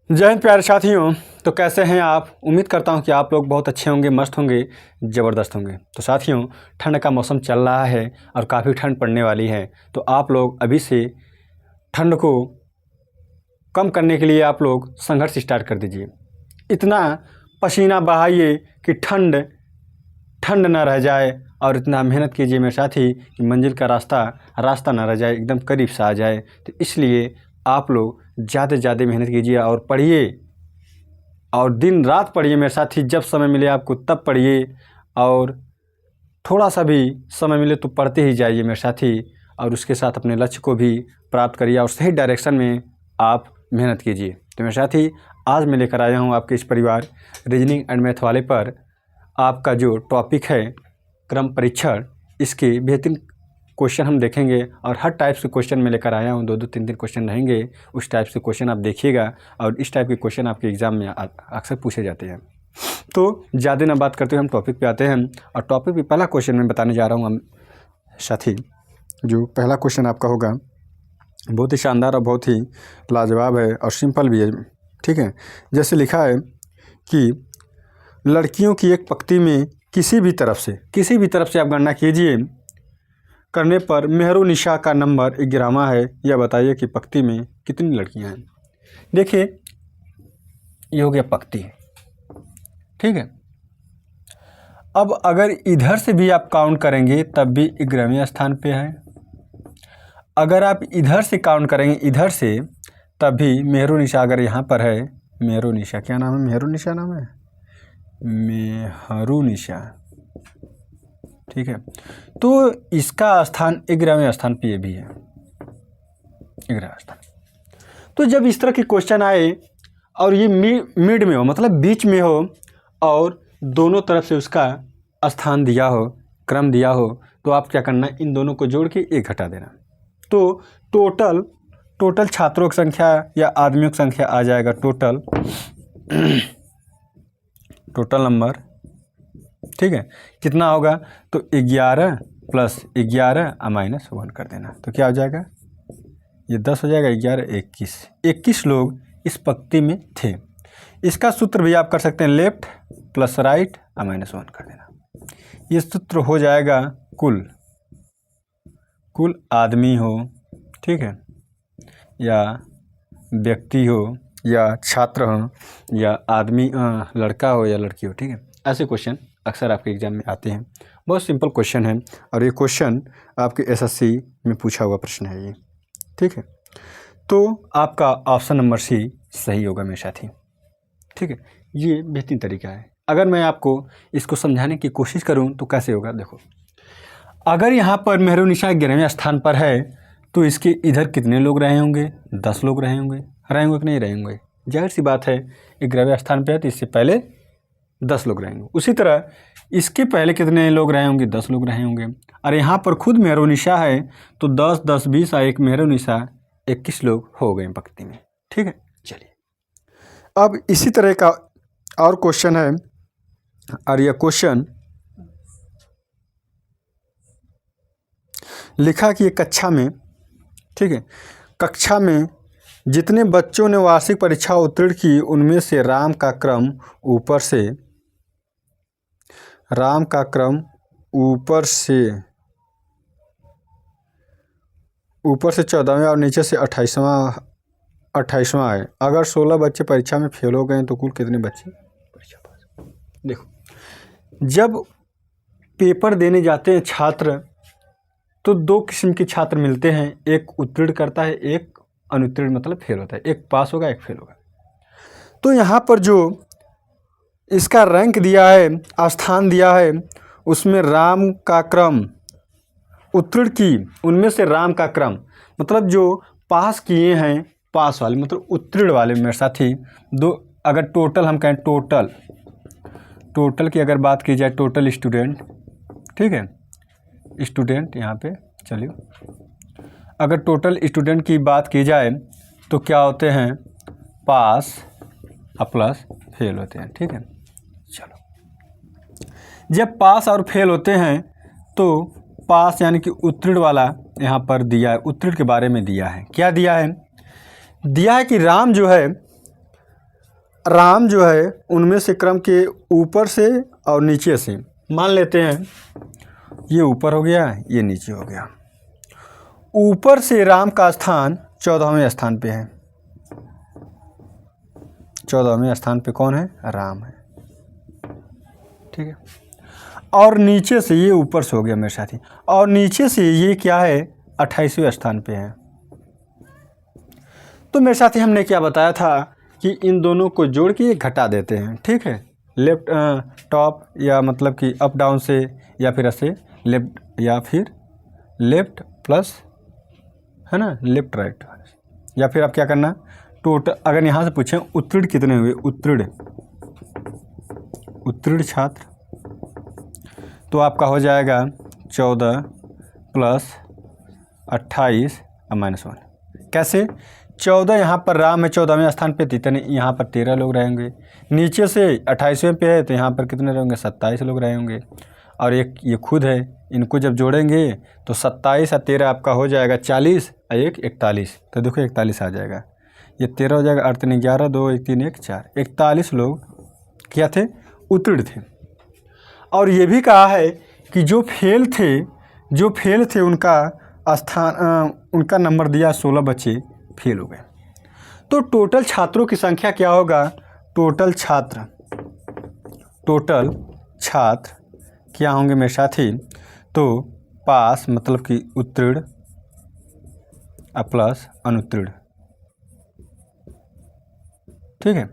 जय हिंद प्यारे साथियों। तो कैसे हैं आप? उम्मीद करता हूं कि आप लोग बहुत अच्छे होंगे, मस्त होंगे, ज़बरदस्त होंगे। तो साथियों, ठंड का मौसम चल रहा है और काफ़ी ठंड पड़ने वाली है। तो आप लोग अभी से ठंड को कम करने के लिए आप लोग संघर्ष स्टार्ट कर दीजिए। इतना पसीना बहाइए कि ठंड ना रह जाए, और इतना मेहनत कीजिए मेरे साथी कि मंजिल का रास्ता ना रह जाए, एकदम करीब सा आ जाए। तो इसलिए आप लोग ज़्यादा से ज़्यादा मेहनत कीजिए और पढ़िए, और दिन रात पढ़िए मेरे साथी। जब समय मिले आपको तब पढ़िए, और थोड़ा सा भी समय मिले तो पढ़ते ही जाइए मेरे साथी। और उसके साथ अपने लक्ष्य को भी प्राप्त करिए और सही डायरेक्शन में आप मेहनत कीजिए। तो मेरे साथी, आज मैं लेकर आया हूँ आपके इस परिवार रीजनिंग एंड मैथ वाले पर आपका जो टॉपिक है क्रम परीक्षण, इसके बेहतरीन क्वेश्चन हम देखेंगे। और हर टाइप से क्वेश्चन मैं लेकर आया हूँ, 2-2 3-3 क्वेश्चन रहेंगे। उस टाइप से क्वेश्चन आप देखिएगा, और इस टाइप के क्वेश्चन आपके एग्ज़ाम में अक्सर पूछे जाते हैं। तो ज़्यादा ना बात करते हुए हम टॉपिक पे आते हैं। और टॉपिक पे पहला क्वेश्चन मैं बताने जा रहा हूँ हम साथी। जो पहला क्वेश्चन आपका होगा बहुत ही शानदार और बहुत ही लाजवाब है और सिंपल भी है, ठीक है। जैसे लिखा है कि लड़कियों की एक पंक्ति में किसी भी तरफ से आप गणना कीजिए करने पर मेहरुनिशा का नंबर 11वां है। यह बताइए कि पंक्ति में कितनी लड़कियां हैं। देखिए, ये हो गया पंक्ति, ठीक है। अब अगर इधर से भी आप काउंट करेंगे तब भी 11वें स्थान पे है। अगर आप इधर से काउंट करेंगे, इधर से, तब भी मेहरुनिशा अगर यहाँ पर है, मेहरुनिशा क्या नाम है? मेहरुनिशा नाम है, मेहरुनिशा, ठीक है। तो इसका स्थान 11वें स्थान पे ये भी है, 11वां स्थान। तो जब इस तरह के क्वेश्चन आए और ये मिड में हो, मतलब बीच में हो, और दोनों तरफ से उसका स्थान दिया हो, क्रम दिया हो, तो आप क्या करना, इन दोनों को जोड़ के 1 घटा देना। तो टोटल छात्रों की संख्या या आदमियों की संख्या आ जाएगा टोटल नंबर, ठीक है। कितना होगा? तो 11 + 11 -1 कर देना। तो क्या हो जाएगा? ये 10 हो जाएगा, 11 21 लोग इस पंक्ति में थे। इसका सूत्र भी आप कर सकते हैं, लेफ्ट + राइट -1 कर देना। ये सूत्र हो जाएगा कुल आदमी हो, ठीक है, या व्यक्ति हो, या छात्र हो, या आदमी लड़का हो या लड़की हो, ठीक है। ऐसे क्वेश्चन अक्सर आपके एग्जाम में आते हैं। बहुत सिंपल क्वेश्चन है, और ये क्वेश्चन आपके एसएससी में पूछा हुआ प्रश्न है ये, ठीक है। तो आपका ऑप्शन नंबर सी सही होगा मेरे साथी, ठीक है। ये बेहतरीन तरीका है। अगर मैं आपको इसको समझाने की कोशिश करूं तो कैसे होगा, देखो। अगर यहाँ पर मेहरुनिशा 11वें स्थान पर है, तो इसके इधर कितने लोग रहे होंगे? 10 लोग रहे होंगे कि नहीं रहे होंगे? जाहिर सी बात है, 11वें स्थान पर है तो इससे पहले 10 लोग रहेंगे। उसी तरह इसके पहले कितने लोग रहे होंगे? 10 लोग रहे होंगे। और यहाँ पर खुद मेहरुनिशा है, तो 10 10 20 और एक मेहरुनिशा, 21 लोग हो गए पंक्ति में, ठीक है। चलिए, अब इसी तरह का और क्वेश्चन है, और यह क्वेश्चन लिखा कि कक्षा में, ठीक है, कक्षा में जितने बच्चों ने वार्षिक परीक्षा उत्तीर्ण की, उनमें से राम का क्रम ऊपर से 14वें और नीचे से 28वां है। अगर 16 बच्चे परीक्षा में फेल हो गए तो कुल कितने बच्चे परीक्षा पास? देखो, जब पेपर देने जाते हैं छात्र, तो 2 किस्म के छात्र मिलते हैं, एक उत्तीर्ण करता है, एक अनुत्तीर्ण मतलब फेल होता है। एक पास होगा, एक फेल होगा। तो यहाँ पर जो इसका रैंक दिया है, स्थान दिया है, उसमें राम का क्रम, उत्तीर्ण की उनमें से राम का क्रम, मतलब जो पास किए हैं, पास वाले मतलब उत्तीर्ण वाले मेरे साथी, 2, अगर टोटल हम कहें, टोटल की अगर बात की जाए, टोटल स्टूडेंट, ठीक है, स्टूडेंट यहाँ पे चलिए, अगर टोटल स्टूडेंट की बात की जाए तो क्या होते हैं? पास प्लस फेल होते हैं, ठीक है। चलो, जब पास और फेल होते हैं तो पास यानी कि उत्तीर्ण वाला यहाँ पर दिया है, उत्तीर्ण के बारे में दिया है। क्या दिया है? दिया है कि राम जो है राम जो है उनमें से क्रम के ऊपर से और नीचे से, मान लेते हैं ये ऊपर हो गया, ये नीचे हो गया। ऊपर से राम का स्थान 14वें स्थान पे है। 14वें स्थान पे कौन है? राम है। ठीक है। और नीचे से, ये ऊपर से हो गया मेरे साथी, और नीचे से ये क्या है? 28वें स्थान पे है। तो मेरे साथी हमने क्या बताया था कि इन दोनों को जोड़ के घटा देते हैं। ठीक है। लेफ्ट टॉप या मतलब कि अप डाउन से, या फिर ऐसे लेफ्ट, या फिर लेफ्ट प्लस, है ना, लेफ्ट राइट, या फिर आप क्या करना, टोटल अगर यहाँ से पूछें उत्तीर्ण कितने हुए, उत्तीर्ण छात्र, तो आपका हो जाएगा 14 प्लस 28 और -1। कैसे? 14 यहाँ पर राम है 14वें स्थान पे, इतने यहाँ पर 13 लोग रहेंगे। नीचे से 28वें पे है तो यहाँ पर कितने रहेंगे? 27 लोग रहेंगे। और एक ये खुद है, इनको जब जोड़ेंगे तो 27 और 13 आपका हो जाएगा 40 और 1 41। तो देखो 41 आ जाएगा, ये 13 हो जाएगा, 8 3 11, 2 1 3 1 4, 41 लोग क्या थे? उत्तीर्ण थे। और ये भी कहा है कि जो फेल थे उनका स्थान, उनका नंबर दिया 16 बच्चे फेल हो गए। तो टोटल छात्रों की संख्या क्या होगा? टोटल छात्र क्या होंगे मेरे साथी? तो पास मतलब कि उत्तीर्ण प्लस अनुत्तीर्ण। ठीक है।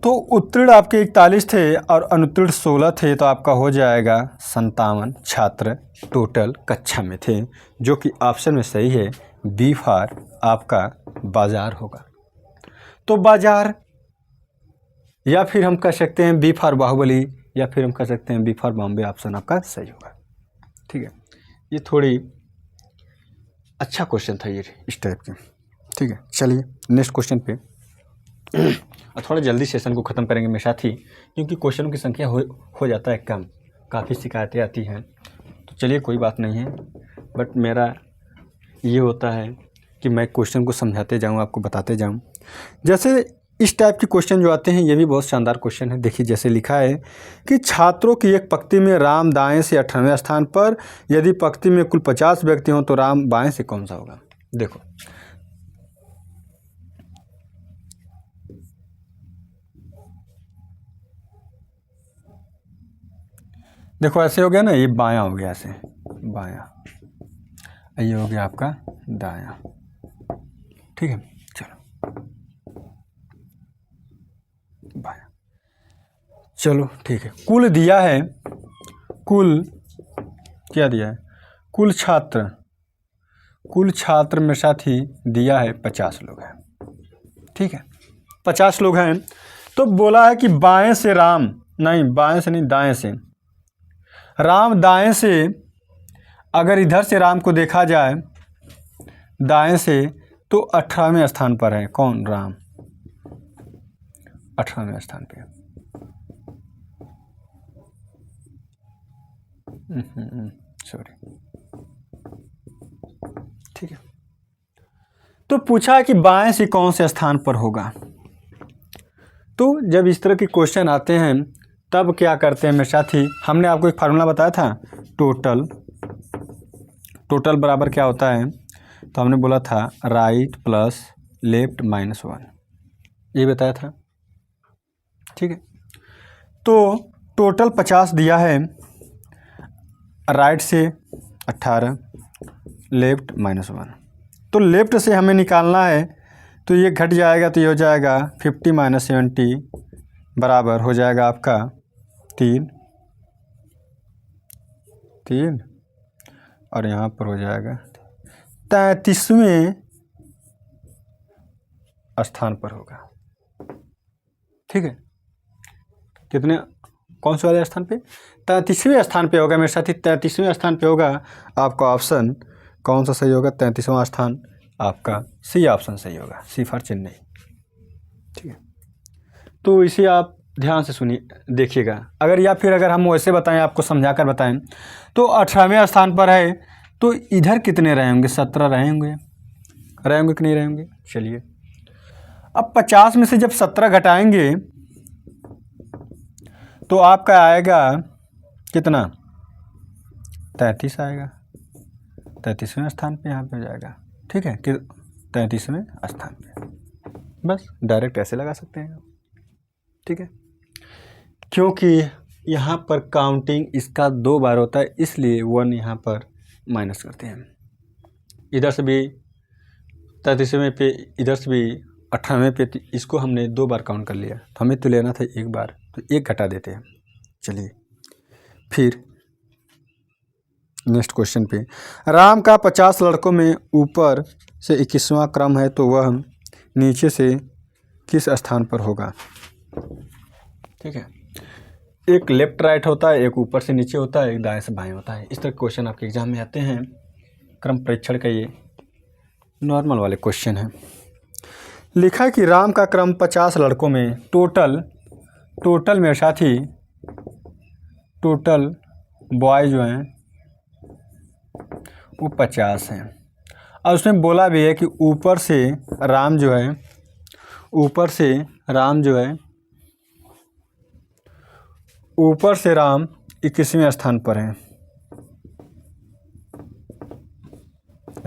तो उत्तीर्ण आपके 41 थे और अनुत्तीर्ण 16 थे, तो आपका हो जाएगा 57 छात्र टोटल कक्षा में थे, जो कि ऑप्शन में सही है, बी फॉर आपका बाजार होगा। तो बाजार, या फिर हम कह सकते हैं बी फॉर बाहुबली, या फिर हम कह सकते हैं बी फॉर बॉम्बे, ऑप्शन आपका सही होगा। ठीक है। ये थोड़ी अच्छा क्वेश्चन था ये, इस टाइप के। ठीक है। चलिए नेक्स्ट क्वेश्चन पे, और थोड़ा जल्दी सेशन को ख़त्म करेंगे मेरे साथी, क्योंकि क्वेश्चनों की संख्या हो जाता है कम, काफ़ी शिकायतें आती हैं। तो चलिए कोई बात नहीं है, बट मेरा ये होता है कि मैं क्वेश्चन को समझाते जाऊँ, आपको बताते जाऊँ। जैसे इस टाइप के क्वेश्चन जो आते हैं, ये भी बहुत शानदार क्वेश्चन है। देखिए जैसे लिखा है कि छात्रों की एक पंक्ति में राम दाएं से 18वें स्थान पर, यदि पंक्ति में कुल 50 व्यक्ति हों तो राम बाएं से कौन सा होगा? देखो ऐसे हो गया ना, ये बायां हो गया, ऐसे बायां, ये हो गया आपका दायां। ठीक है। चलो बायां, चलो ठीक है। कुल दिया है, कुल क्या दिया है? कुल छात्र मेरे साथ ही दिया है 50 लोग हैं। ठीक है। 50 लोग हैं। तो बोला है कि बाएं से राम, नहीं बाएं से नहीं, दाएं से राम, दाएं से अगर इधर से राम को देखा जाए दाएं से, तो 18वें स्थान पर है। कौन? राम 18वें स्थान पे। सॉरी। ठीक है। तो पूछा कि बाएं से कौन से स्थान पर होगा। तो जब इस तरह के क्वेश्चन आते हैं तब क्या करते हैं मेरे साथी, हमने आपको एक फार्मूला बताया था, टोटल बराबर क्या होता है? तो हमने बोला था राइट प्लस लेफ्ट -1, ये बताया था। ठीक है। तो टोटल 50 दिया है, राइट से 18, लेफ्ट -1। तो लेफ्ट से हमें निकालना है, तो ये घट जाएगा, तो ये हो जाएगा 50 - 70 बराबर हो जाएगा आपका 3, और यहाँ पर हो जाएगा 33वें स्थान पर होगा। ठीक है। कितने, कौन से वाले स्थान पे? 33वें स्थान पे होगा मेरे साथी, 33वें स्थान पे होगा आपका। ऑप्शन कौन सा सही होगा? 33वां स्थान आपका सी ऑप्शन सही होगा, सी फॉर चेन्नई। ठीक है। तो इसे आप ध्यान से सुनिए, देखिएगा। अगर या फिर अगर हम वैसे बताएं, आपको समझा कर बताएं, तो 18वें स्थान पर है, तो इधर कितने रहेंगे? 17 रहेंगे कि नहीं रहेंगे? चलिए अब 50 में से जब 17 घटाएंगे तो आपका आएगा कितना, 33 आएगा, 33वें स्थान पे यहाँ पे हो जाएगा। ठीक है कि 33वें स्थान पे, बस डायरेक्ट ऐसे लगा सकते हैं। ठीक है, क्योंकि यहाँ पर काउंटिंग इसका 2 बार होता है, इसलिए 1 यहाँ पर माइनस करते हैं। इधर से भी 33वें पे, इधर से भी 18वें पे, इसको हमने 2 बार काउंट कर लिया, तो हमें तो लेना था 1 बार, तो 1 घटा देते हैं। चलिए फिर नेक्स्ट क्वेश्चन पे, राम का 50 लड़कों में ऊपर से 21वां क्रम है, तो वह नीचे से किस स्थान पर होगा। ठीक है, एक लेफ्ट राइट होता है, एक ऊपर से नीचे होता है, एक दाएं से बाएं होता है। इस तरह क्वेश्चन आपके एग्जाम में आते हैं। क्रम परीक्षण का ये नॉर्मल वाले क्वेश्चन है। लिखा है कि राम का क्रम 50 लड़कों में, टोटल मेरे साथी, टोटल बॉय जो हैं वो 50 हैं। और उसमें बोला भी है कि ऊपर से राम जो है, ऊपर से राम 21वें स्थान पर है।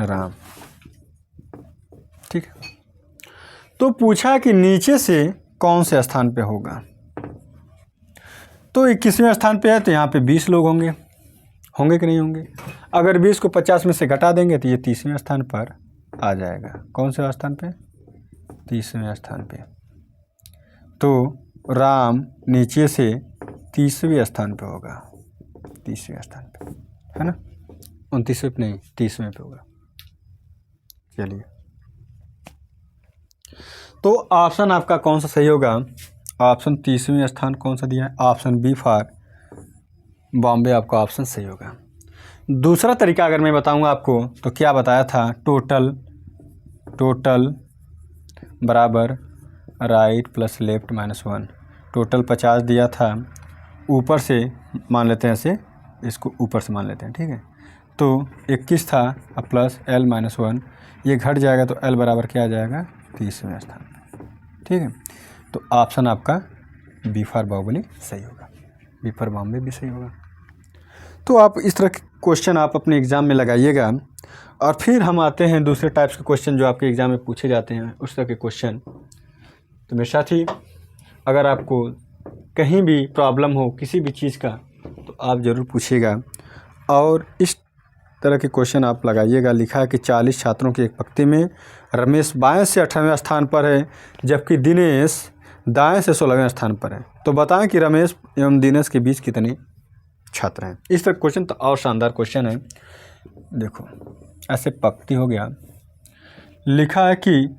राम, ठीक है। तो पूछा कि नीचे से कौन से स्थान पे होगा, तो 21वें स्थान पे है, तो यहाँ पे 20 लोग होंगे कि नहीं होंगे। अगर 20 को 50 में से घटा देंगे तो ये 30वें स्थान पर आ जाएगा। कौन से स्थान पे, 30वें स्थान पे। तो राम नीचे से 30वें स्थान पे होगा, 30वें स्थान पे, है ना, 29वें पे नहीं, 30वें पे होगा। चलिए, तो ऑप्शन आपका कौन सा सही होगा, ऑप्शन 30वें स्थान कौन सा दिया है, ऑप्शन बी फॉर बॉम्बे आपका ऑप्शन सही होगा। दूसरा तरीका अगर मैं बताऊंगा आपको, तो क्या बताया था, टोटल बराबर राइट प्लस लेफ्ट -1। टोटल 50 दिया था, ऊपर से मान लेते हैं, ऐसे इसको ऊपर से मान लेते हैं। ठीक है, तो 21 था, अब प्लस l -1, ये घट जाएगा तो l बराबर क्या आ जाएगा, 30वें स्थान। ठीक है, तो ऑप्शन आपका बी फॉर बाहुबली सही होगा, बी फॉर बॉम्बे भी सही होगा। तो आप इस तरह के क्वेश्चन आप अपने एग्ज़ाम में लगाइएगा। और फिर हम आते हैं दूसरे टाइप्स के क्वेश्चन जो आपके एग्ज़ाम में पूछे जाते हैं, उस तरह के क्वेश्चन। तो मेरे साथी, अगर आपको कहीं भी प्रॉब्लम हो किसी भी चीज़ का, तो आप ज़रूर पूछिएगा और इस तरह के क्वेश्चन आप लगाइएगा। लिखा है कि 40 छात्रों की एक पंक्ति में रमेश बाएं से 18वें स्थान पर है, जबकि दिनेश दाएं से 16वें स्थान पर है। तो बताएं कि रमेश एवं दिनेश के बीच कितने छात्र हैं। इस तरह क्वेश्चन तो और शानदार क्वेश्चन है। देखो, ऐसे पंक्ति हो गया, लिखा है कि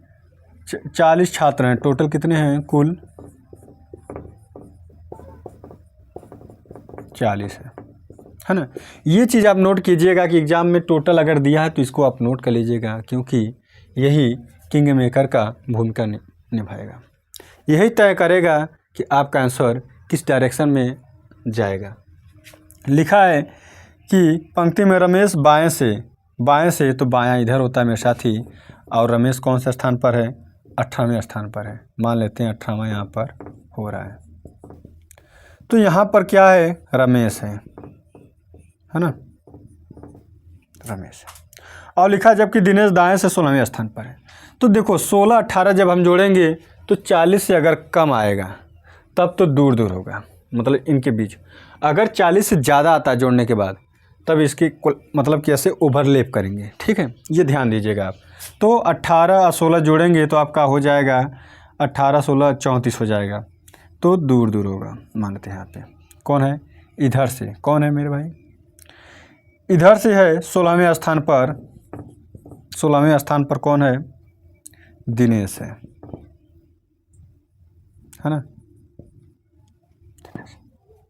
40 छात्र हैं, टोटल कितने हैं, कुल 40 है ना। ये चीज़ आप नोट कीजिएगा कि एग्ज़ाम में टोटल अगर दिया है तो इसको आप नोट कर लीजिएगा, क्योंकि यही किंग मेकर का भूमिका निभाएगा, यही तय करेगा कि आपका आंसर किस डायरेक्शन में जाएगा। लिखा है कि पंक्ति में रमेश बाएं से तो बायां इधर होता है मेरे साथी, और रमेश कौन सा स्थान पर है, 18वें स्थान पर है। मान लेते हैं 18वां यहाँ पर हो रहा है, तो यहाँ पर क्या है, रमेश है ना, रमेश। और लिखा जबकि दिनेश दाएं से 16वें स्थान पर है। तो देखो 16 18 जब हम जोड़ेंगे तो 40 से अगर कम आएगा तब तो दूर दूर होगा, मतलब इनके बीच। अगर 40 से ज़्यादा आता है जोड़ने के बाद, तब इसकी मतलब कैसे ओवरलैप करेंगे। ठीक है, ये ध्यान दीजिएगा आप। तो 18 और 16 जोड़ेंगे तो आपका हो जाएगा 18 16 34 हो जाएगा, तो दूर दूर होगा। मानते हैं यहाँ पे कौन है, इधर से कौन है मेरे भाई, इधर से है 16वें स्थान पर, 16वें स्थान पर कौन है, दिनेश है ना।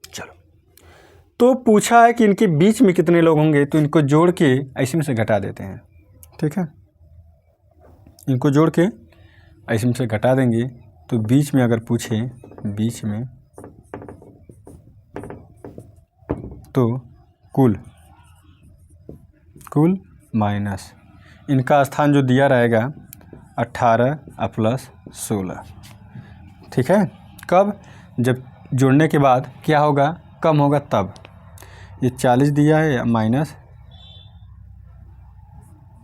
चलो, तो पूछा है कि इनके बीच में कितने लोग होंगे, तो इनको जोड़ के ऐसे में से घटा देते हैं। ठीक है, इनको जोड़ के ऐसे में से घटा देंगे, तो बीच में अगर पूछे, बीच में तो कुल माइनस इनका स्थान जो दिया रहेगा 18 प्लस 16, ठीक है। कब? जब जोड़ने के बाद क्या होगा, कम होगा तब। ये 40 दिया है माइनस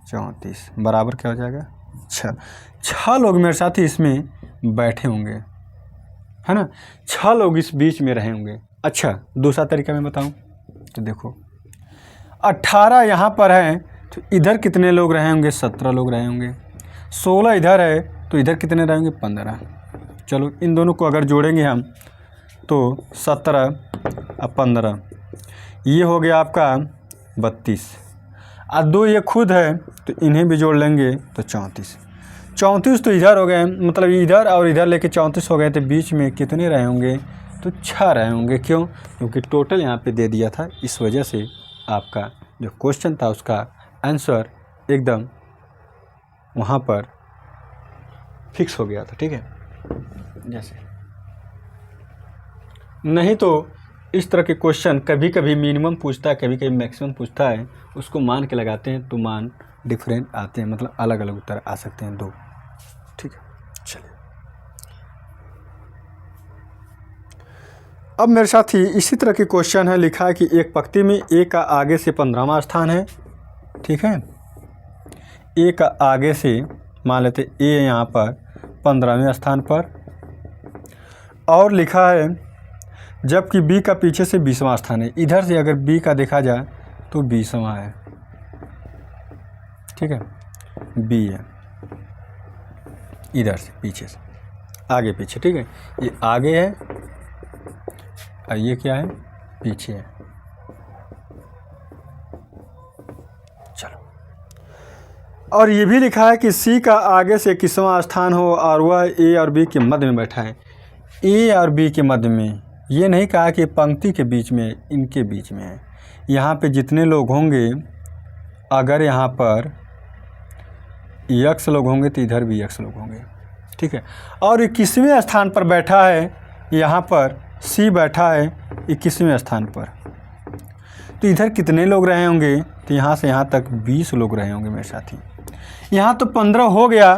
34 बराबर क्या हो जाएगा 6 लोग मेरे साथ ही इसमें बैठे होंगे, है ना। 6 लोग इस बीच में रहे होंगे। अच्छा, दूसरा तरीका मैं बताऊं तो देखो 18 यहाँ पर है तो इधर कितने लोग रहे होंगे, 17 लोग रहे होंगे। 16 इधर है तो इधर कितने रहेंगे, 15। चलो इन दोनों को अगर जोड़ेंगे हम तो 17 और 15 ये हो गया आपका 32 और 2 ये खुद है तो इन्हें भी जोड़ लेंगे तो 34 तो इधर हो गए, मतलब इधर और इधर लेके 34 हो गए। तो बीच में कितने रहे होंगे, तो 6 रहे होंगे। क्यों? क्योंकि टोटल यहाँ पे दे दिया था, इस वजह से आपका जो क्वेश्चन था उसका आंसर एकदम वहाँ पर फिक्स हो गया था, ठीक है। जैसे नहीं तो इस तरह के क्वेश्चन कभी कभी मिनिमम पूछता है, कभी कभी मैक्सिमम पूछता है, उसको मान के लगाते हैं तो मान डिफरेंट आते हैं, मतलब अलग अलग उत्तर आ सकते हैं 2, ठीक है। चलिए अब मेरे साथ ही इसी तरह के क्वेश्चन है, लिखा है कि एक पंक्ति में ए का आगे से 15वां स्थान है, ठीक है। ए का आगे से मान लेते ए यहाँ पर 15वें स्थान पर, और लिखा है जबकि बी का पीछे से 20वां स्थान है। इधर से अगर बी का देखा जाए तो 20वां है, ठीक है, बी है इधर से पीछे से, आगे पीछे, ठीक है। ये आगे है और ये क्या है, पीछे है। चलो, और ये भी लिखा है कि सी का आगे से 21वां स्थान हो और वह ए और बी के मध्य में बैठा है। ए और बी के मध्य में, ये नहीं कहा कि पंक्ति के बीच में, इनके बीच में है। यहाँ पे जितने लोग होंगे, अगर यहाँ पर x लोग होंगे तो इधर भी x लोग होंगे, ठीक है। और 21वें स्थान पर बैठा है, यहाँ पर C बैठा है 21वें स्थान पर, तो इधर कितने लोग रहे होंगे, तो यहाँ से यहाँ तक 20 लोग रहे होंगे मेरे साथी। यहाँ तो 15 हो गया,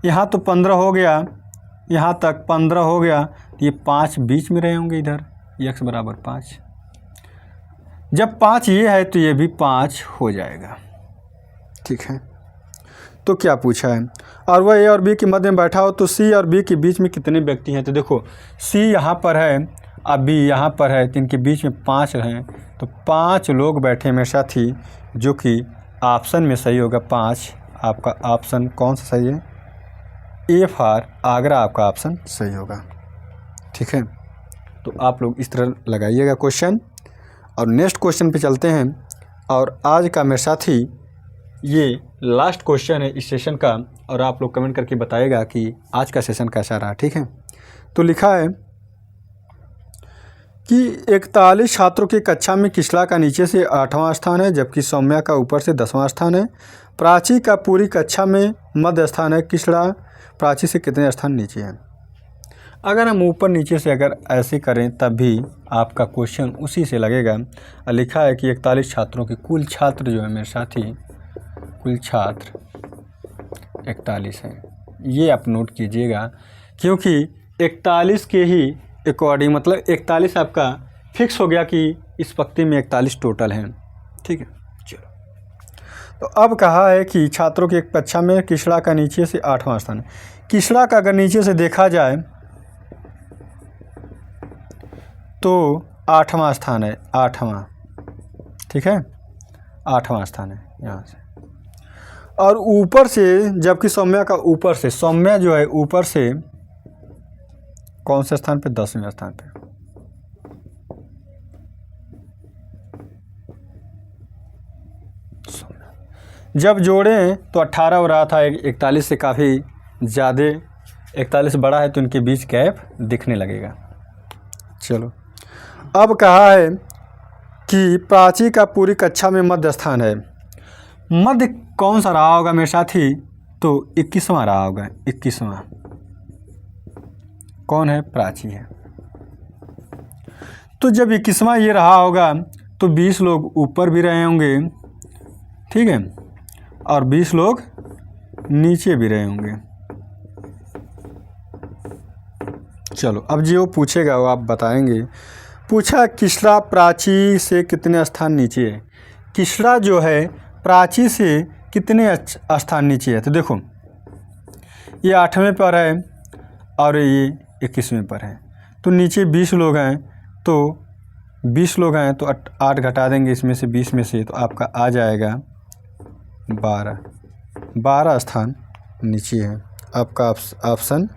यहाँ तो 15 हो गया, यहाँ तक 15 हो गया, तो ये 5 बीच में रहे होंगे इधर, x बराबर 5। जब 5 ये है तो ये भी 5 हो जाएगा, ठीक है। तो क्या पूछा है, और वह ए और बी के मध्य में बैठा हो तो सी और बी के बीच में कितने व्यक्ति हैं। तो देखो सी यहाँ पर है और बी यहाँ पर है, तो इनके बीच में 5 हैं, तो 5 लोग बैठे मेरे साथी, जो कि ऑप्शन में सही होगा 5। आपका ऑप्शन कौन सा सही है, ए फॉर आगरा आपका ऑप्शन सही होगा, ठीक है। तो आप लोग इस तरह लगाइएगा क्वेश्चन। और नेक्स्ट क्वेश्चन पे चलते हैं, और आज का मेरे साथी ये लास्ट क्वेश्चन है इस सेशन का, और आप लोग कमेंट करके बताइएगा कि आज का सेशन कैसा रहा, ठीक है। तो लिखा है कि 41 छात्रों की कक्षा में किशला का नीचे से 8वां स्थान है, जबकि सौम्या का ऊपर से 10वां स्थान है। प्राची का पूरी कक्षा में मध्य स्थान है। किशला प्राची से कितने स्थान नीचे है। अगर हम ऊपर नीचे से अगर ऐसे करें तब भी आपका क्वेश्चन उसी से लगेगा। लिखा है कि 41 छात्रों की कुल छात्र जो है मेरे साथी, कुल छात्र 41 हैं। ये आप नोट कीजिएगा, क्योंकि 41 के ही अकॉर्डिंग, मतलब 41 आपका फिक्स हो गया कि इस पंक्ति में 41 टोटल हैं, ठीक है। चलो, तो अब कहा है कि छात्रों की एक कक्षा में किशला का नीचे से 8वां स्थान है। किशला का अगर नीचे से देखा जाए तो 8वां स्थान है, 8वां, ठीक है, 8वां स्थान है यहाँ से। और ऊपर से, जबकि सौम्या का ऊपर से, सौम्या जो है ऊपर से कौन से स्थान पे, 10वें स्थान पे। जब जोड़ें तो 18 हो रहा था, 41 से काफ़ी ज़्यादा, 41 बड़ा है तो इनके बीच गैप दिखने लगेगा। चलो, अब कहा है कि प्राची का पूरी कक्षा में मध्य स्थान है। मध्य कौन सा रहा होगा मेरे साथी, तो 21वां रहा होगा। 21वां कौन है, प्राची है। तो जब 21वां ये रहा होगा तो 20 लोग ऊपर भी रहे होंगे, ठीक है, और 20 लोग नीचे भी रहे होंगे। चलो अब जो पूछेगा वो आप बताएंगे। पूछा किसरा प्राची से कितने स्थान नीचे है। किसरा जो है प्राची से कितने स्थान नीचे है। तो देखो ये 8वें पर है और ये 21वें पर है, तो नीचे 20 लोग हैं, तो 20 लोग हैं तो 8 घटा देंगे इसमें से 20 में से, तो आपका आ जाएगा 12 स्थान नीचे है। आपका ऑप्शन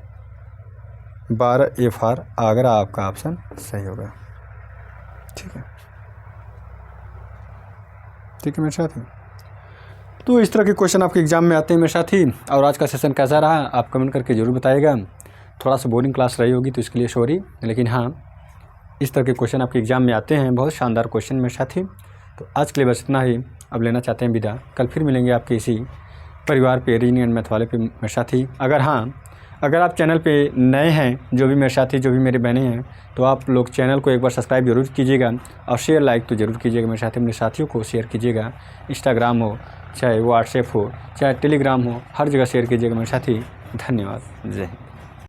12 फॉर आगरा आपका ऑप्शन सही होगा। ठीक है मेरे साथी। तो इस तरह के क्वेश्चन आपके एग्जाम में आते हैं मेरे साथी। और आज का सेशन कैसा रहा आप कमेंट करके ज़रूर बताइएगा। थोड़ा सा बोरिंग क्लास रही होगी तो इसके लिए सॉरी, लेकिन हाँ इस तरह के क्वेश्चन आपके एग्जाम में आते हैं, बहुत शानदार क्वेश्चन मेरे साथी। तो आज के लिए बस इतना ही, अब लेना चाहते हैं विदा। कल फिर मिलेंगे आपके इसी परिवार पे, रीजनिंग एंड मैथ वाले पे मेरे साथी। अगर आप चैनल पे नए हैं, जो भी मेरे साथी जो भी मेरे बहनें हैं, तो आप लोग चैनल को एक बार सब्सक्राइब जरूर कीजिएगा और शेयर लाइक तो ज़रूर कीजिएगा मेरे साथी। मेरे साथियों को शेयर कीजिएगा, इंस्टाग्राम हो चाहे व्हाट्सएप हो चाहे टेलीग्राम हो, हर जगह शेयर कीजिएगा मेरे साथी। धन्यवाद। जय हिंद।